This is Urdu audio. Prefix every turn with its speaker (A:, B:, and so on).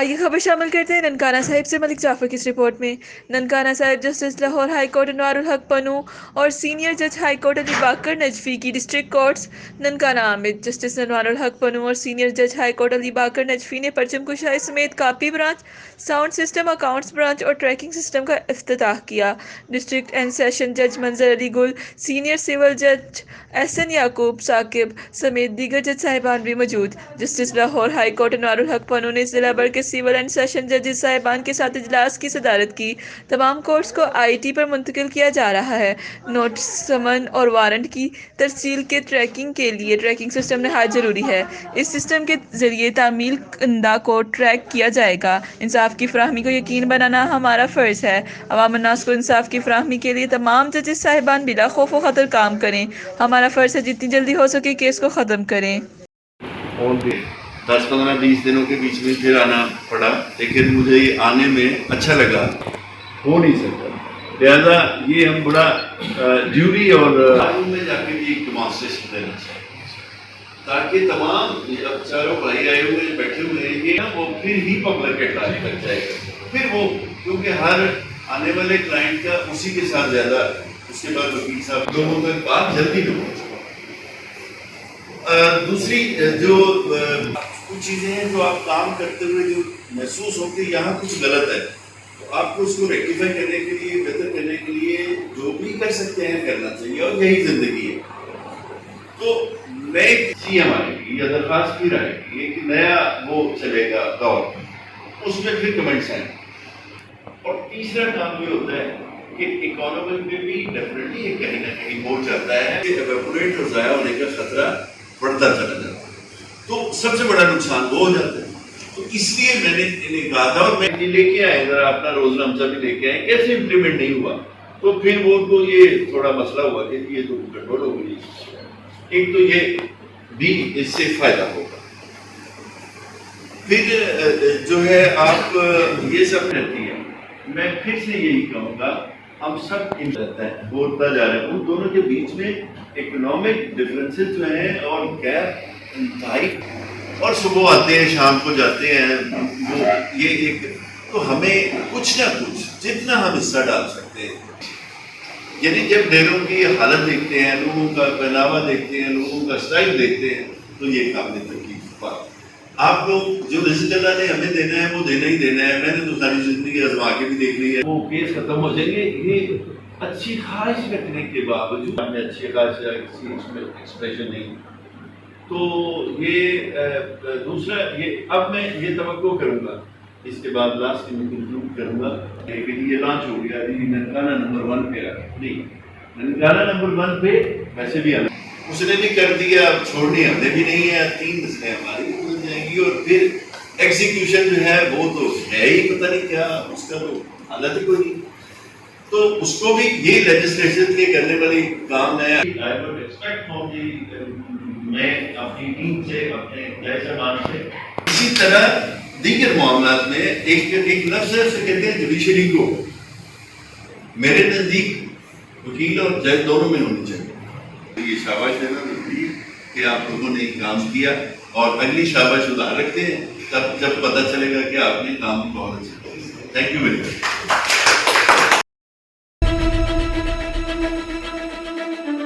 A: آئیے خبر شامل کرتے ہیں ننکانہ صاحب سے ملک جعفر کی اس رپورٹ میں۔ ننکانہ صاحب جسٹس لاہور ہائی کورٹ انوار الحق پنو اور سینئر جج ہائی کورٹ علی باکر نجفی کی ڈسٹرکٹ کورٹس ننکانہ آمد۔ جسٹس انوار الحق پنو اور سینئر جج ہائی کورٹ علی باکر نجفی نے پرچم کشائی سمیت copy branch, sound system, accounts branch اور ٹریکنگ سسٹم کا افتتاح کیا۔ ڈسٹرکٹ اینڈ سیشن جج منظر علی گل، سینئر سول جج ایس این یعقوب ثاقب سمیت دیگر جج صاحبان بھی موجود۔ جسٹس لاہور ہائی کورٹ انوار الحق پنو نے ضلع بھر کے سول اینڈ سیشن ججز صاحبان کے ساتھ اجلاس کی صدارت کی۔ تمام کورٹس کو آئی ٹی پر منتقل کیا جا رہا ہے۔ نوٹس، سمن اور وارنٹ کی ترسیل کے ٹریکنگ کے لیے ٹریکنگ سسٹم نہایت ضروری ہے۔ اس سسٹم کے ذریعے تعمیل کنندہ کو ٹریک کیا جائے گا۔ انصاف کی فراہمی کو یقینی بنانا ہمارا فرض ہے۔ عوام الناس کو انصاف کی فراہمی کے لیے تمام ججز صاحبان بلا خوف و خطر کام کریں۔ ہمارا فرض ہے جتنی جلدی ہو سکے کیس کو ختم کریں۔
B: 10-15-20 دنوں کے بیچ میں پھر آنا پڑا، لیکن مجھے یہ آنے میں اچھا لگا، ہو نہیں سکتا، لہذا یہ ہم بڑا ڈیوٹی اور قانون میں جا کے بھی ایک ڈیمانسٹریشن دینا چاہیے تاکہ تمام اب چاروں بھائی آئے ہوئے بیٹھے ہوئے ہیں یہ وہ پھر ہی پبلک اٹلاج لگ جائے گا، پھر وہ کیونکہ ہر آنے والے کلائنٹ کا اسی کے ساتھ زیادہ اس کے بعد وکیل صاحب لوگوں تک بات جلدی نہ پہنچے۔ دوسری جو کچھ چیزیں ہیں جو آپ کام کرتے ہوئے جو محسوس ہو کہ یہاں کچھ غلط ہے تو آپ کو اس کو ریکٹیفائی کرنے کے لیے، بہتر کرنے کے لیے جو بھی کر سکتے ہیں کرنا چاہیے، اور یہی زندگی ہے۔ تو نئے چیز ہمارے لیے یا درخواست کی رائے کی ایک نیا وہ چلے گا دور، اس میں پھر کمنٹس آئیں۔ اور تیسرا کام یہ ہوتا ہے کہ اکانومی میں بھی ڈیفینیٹلی کہیں نہ کہیں ہو جاتا ہے کہ ایویپوریٹ اور ضائع ہونے کا خطرہ بڑھتا چلا جاتا ہے، تو سب سے بڑا نقصان وہ ہو جاتا ہے۔ تو اس لیے میں نے انہیں کہا تھا، اور میں لے کے آئے ذرا اپنا روز نامزہ بھی لے کے آئے، کیسے امپلیمنٹ نہیں ہوا، تو پھر وہ تو یہ تھوڑا مسئلہ ہوا کہ یہ تو گڑبڑ ہو گئی۔ ایک تو یہ بھی اس سے فائدہ ہوگا، پھر جو ہے آپ یہ سب کرتی ہیں، میں پھر سے یہی کہوں گا ہم سب ان رہتا ہے بولتا جا رہے ہیں، ان دونوں کے بیچ میں اکنامک ڈفرینسز جو ہیں اور گیپ انتہائی، اور صبح آتے ہیں شام کو جاتے ہیں، وہ یہ ایک تو ہمیں کچھ نہ کچھ جتنا ہم حصہ ڈال سکتے ہیں، یعنی جب ڈیروں کی حالت دیکھتے ہیں، لوگوں کا پہناوا دیکھتے ہیں، لوگوں کا اسٹائل دیکھتے ہیں، تو یہ قابل تکلیف بات۔ آپ لوگ جو رزق اللہ نے ہمیں دینا ہے وہ دینا ہی دینا ہے، میں نے تو ساری زندگی آزما کے بھی دیکھ لی ہے، وہ کیس ختم ہو جائیں گے۔ یہ اچھی خواہش رکھنے کے باوجود ہمیں اچھی خواہش ایکسپریشن نہیں، تو یہ دوسرا یہ اب میں یہ توقع کروں گا، اس کے بعد لاسٹ میں کنکلوڈ کروں گا کہ یہ لانچ ہو گیا ننکانہ نمبر 1 پہ نہیں، ننکانہ نمبر 1 پہ ویسے بھی اس نے بھی کر دیا، اب چھوڑنی ہمیں بھی نہیں ہے، 3 نسلیں ہماری بدل جائیں گی، اور پھر ایگزیکیوشن جو ہے وہ تو ہے ہی پتہ نہیں کیا، اس کا تو حالت ہی کوئی نہیں، تو اس کو بھی یہ لیجسلیشن کے کرنے والی کام ہے۔ میں اپنی ٹیم سے، اپنے جائزمان سے، اسی طرح دیگر معاملات میں ایک لفظ سے کہتے ہیں جوڈیشری کو، میرے نزدیک وکیل اور جج دونوں میں ہونی چاہیے۔ یہ شاباش دینا ضروری ہے کہ آپ لوگوں نے کام کیا، اور اگلی شاباش ادھار رکھتے ہیں تب جب پتہ چلے گا کہ آپ نے کام بہت اچھا کیا۔ Thank you very much.